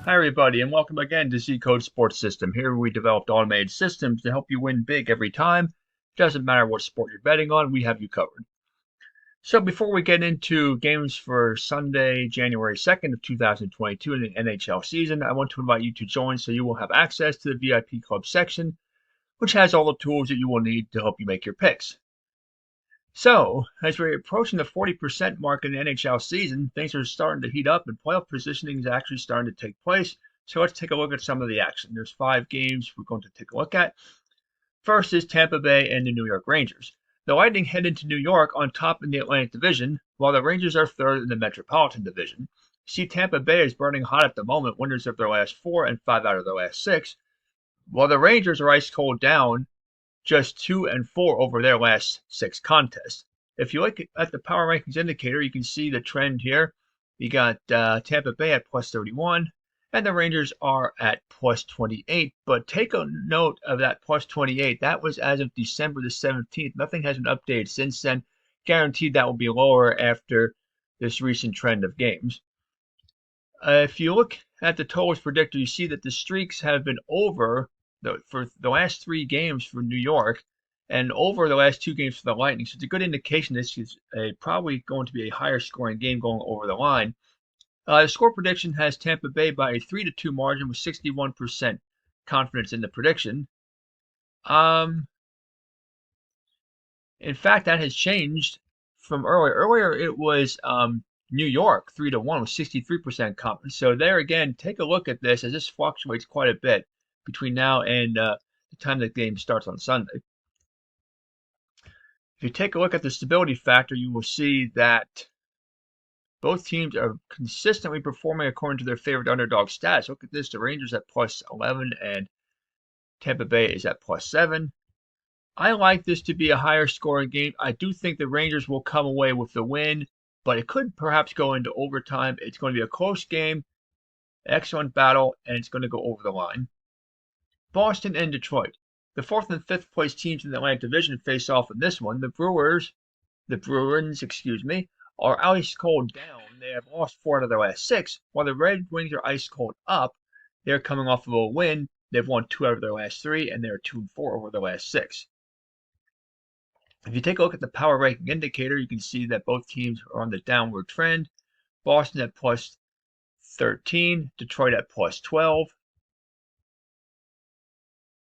Hi everybody and welcome again to Zcode Sports System. Here we developed automated systems to help you win big every time. Doesn't matter what sport you're betting on, we have you covered. So before we get into games for Sunday, January 2nd of 2022 in the NHL season, I want to invite you to join so you will have access to the VIP Club section, which has all the tools that you will need to help you make your picks. So, as we're approaching the 40% mark in the NHL season, things are starting to heat up and playoff positioning is actually starting to take place. So let's take a look at some of the action. There's 5 games we're going to take a look at. First is Tampa Bay and the New York Rangers. The Lightning head into New York on top in the Atlantic Division, while the Rangers are third in the Metropolitan Division. See, Tampa Bay is burning hot at the moment, winners of their last 4 and 5 out of their last 6, while the Rangers are ice cold down, just 2 and 4 over their last 6 contests. If you look at the power rankings indicator, you can see the trend here. You got Tampa Bay at plus 31, and the Rangers are at plus 28. But take a note of that plus 28. That was as of December the 17th. Nothing has been updated since then. Guaranteed that will be lower after this recent trend of games. If you look at the totals predictor, you see that the streaks have been over for the last 3 games for New York and over the last 2 games for the Lightning. So it's a good indication this is probably going to be a higher scoring game going over the line. The score prediction has Tampa Bay by a 3-2 margin with 61% confidence in the prediction. In fact, that has changed from earlier. Earlier it was New York 3-1 with 63% confidence. So there again, take a look at this as this fluctuates quite a bit between now and the time the game starts on Sunday. If you take a look at the stability factor, you will see that both teams are consistently performing according to their favorite underdog stats. Look at this, the Rangers at plus 11 and Tampa Bay is at plus 7. I like this to be a higher scoring game. I do think the Rangers will come away with the win, but it could perhaps go into overtime. It's going to be a close game, excellent battle, and it's going to go over the line. Boston and Detroit. The 4th and 5th place teams in the Atlantic Division face off in this one. The Bruins, are ice cold down. They have lost 4 out of their last 6, while the Red Wings are ice cold up. They're coming off of a win. They've won 2 out of their last 3, and they're 2-4 over their last 6. If you take a look at the power ranking indicator, you can see that both teams are on the downward trend. Boston at plus 13, Detroit at plus 12.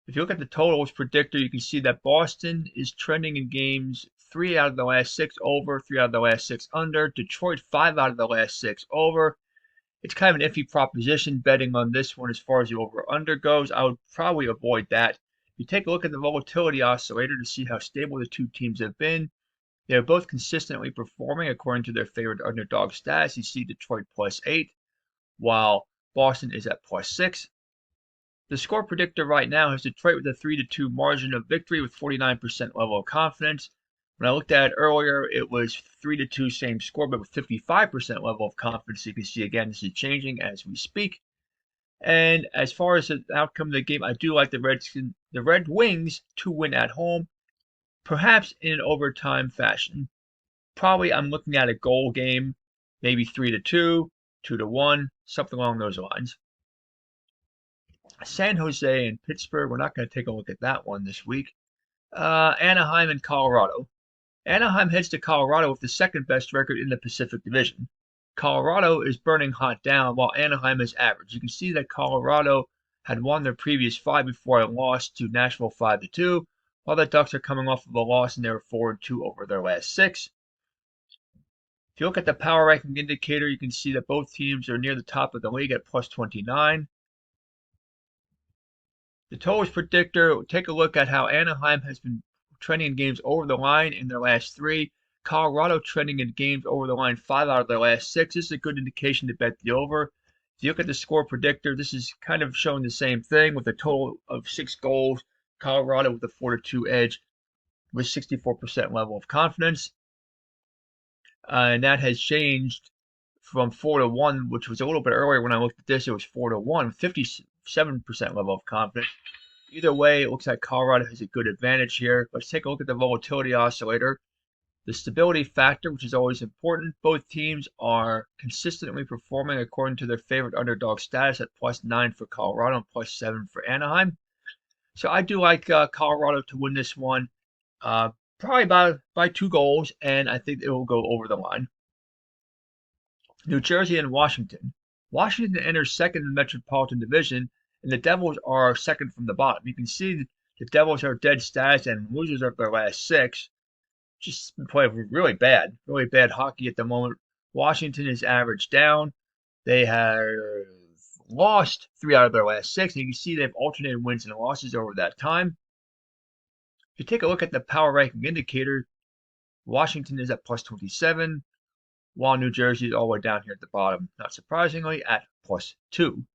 If you look at the totals predictor, you can see that Boston is trending in games 3 out of the last 6 over, 3 out of the last 6 under. Detroit 5 out of the last 6 over. It's kind of an iffy proposition betting on this one as far as the over-under goes. I would probably avoid that. If you take a look at the volatility oscillator to see how stable the 2 teams have been, they are both consistently performing according to their favorite underdog stats. You see Detroit plus 8, while Boston is at plus 6. The score predictor right now has Detroit with a 3-2 margin of victory with 49% level of confidence. When I looked at it earlier, it was 3-2, same score, but with 55% level of confidence. You can see again, this is changing as we speak. And as far as the outcome of the game, I do like the Red Wings to win at home, perhaps in an overtime fashion. Probably I'm looking at a goal game, maybe 3-2, 2-1, something along those lines. San Jose and Pittsburgh, we're not going to take a look at that one this week. Anaheim and Colorado. Anaheim heads to Colorado with the 2nd best record in the Pacific Division. Colorado is burning hot down while Anaheim is average. You can see that Colorado had won their previous 5 before it lost to Nashville 5-2, while the Ducks are coming off of a loss and they were 4-2 over their last 6. If you look at the power ranking indicator, you can see that both teams are near the top of the league at plus 29. The totals predictor, take a look at how Anaheim has been trending in games over the line in their last 3. Colorado trending in games over the line 5 out of their last 6. This is a good indication to bet the over. If you look at the score predictor, this is kind of showing the same thing with a total of 6 goals. Colorado with a 4-2 edge with 64% level of confidence. And that has changed from 4-1, which was a little bit earlier when I looked at this. It was 4-1, 57% level of confidence. Either way, it looks like Colorado has a good advantage here. Let's take a look at the volatility oscillator. The stability factor, which is always important. Both teams are consistently performing according to their favorite underdog status at +9 for Colorado and +7 for Anaheim. So I do like Colorado to win this one, probably by 2 goals, and I think it will go over the line. New Jersey and Washington. Washington enters second in the Metropolitan Division, and the Devils are second from the bottom. You can see the Devils are dead status and losers of their last 6. Just been playing really bad hockey at the moment. Washington is average down. They have lost 3 out of their last 6, and you can see they've alternated wins and losses over that time. If you take a look at the power ranking indicator, Washington is at +27, while New Jersey is all the way down here at the bottom, not surprisingly, at +2.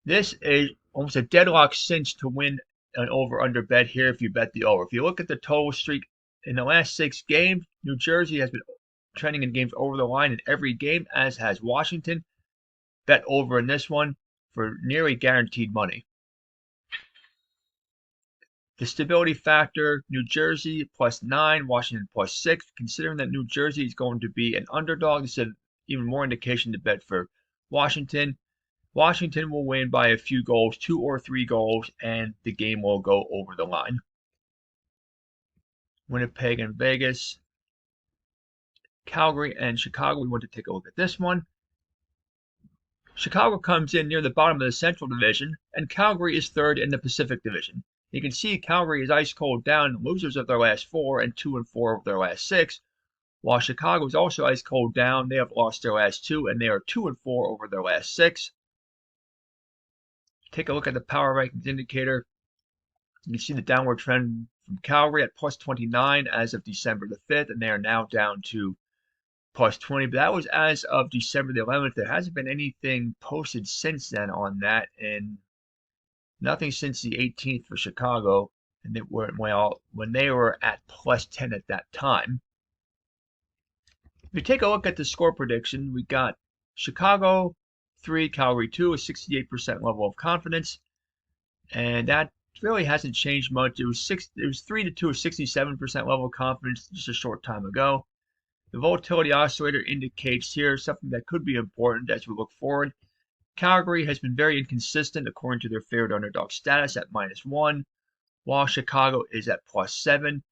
This is almost a deadlock cinch to win an over-under bet here if you bet the over. If you look at the total streak in the last 6 games, New Jersey has been trending in games over the line in every game, as has Washington. Bet over in this one for nearly guaranteed money. The stability factor, New Jersey +9, Washington +6. Considering that New Jersey is going to be an underdog, this is even more indication to bet for Washington. Washington will win by a few goals, 2 or 3 goals, and the game will go over the line. Winnipeg and Vegas. Calgary and Chicago, we want to take a look at this one. Chicago comes in near the bottom of the Central Division, and Calgary is third in the Pacific Division. You can see Calgary is ice cold down, losers of their last 4 and 2 and 4 of their last 6, while Chicago is also ice cold down. They have lost their last 2, and they are 2 and 4 over their last 6. Take a look at the power rankings indicator. You can see the downward trend from Calgary at +29 as of December the 5th, and they are now down to +20. But that was as of December the 11th. There hasn't been anything posted since then on that, and nothing since the 18th for Chicago, and they were when they were at +10 at that time. If you take a look at the score prediction, we got Chicago 3, Calgary 2, a 68% level of confidence, and that really hasn't changed much. It was 3-2, a 67% level of confidence just a short time ago. The volatility oscillator indicates here something that could be important as we look forward. Calgary has been very inconsistent according to their favorite underdog status at -1, while Chicago is at +7.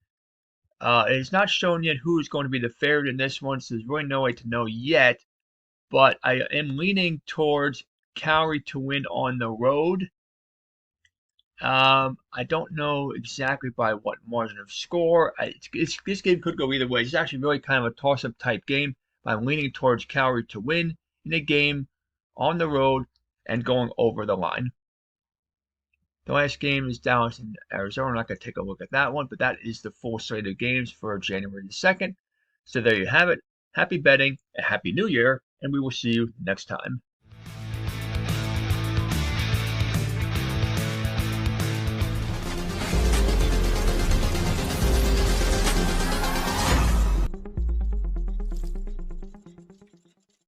It is not shown yet who is going to be the favorite in this one, so there's really no way to know yet. But I am leaning towards Calgary to win on the road. I don't know exactly by what margin of score. This game could go either way. It's actually really kind of a toss-up type game. But I'm leaning towards Calgary to win in a game on the road and going over the line. The last game is Dallas and Arizona. I'm not going to take a look at that one, but that is the full slate of games for January the 2nd. So there you have it. Happy betting, a happy new year, and we will see you next time.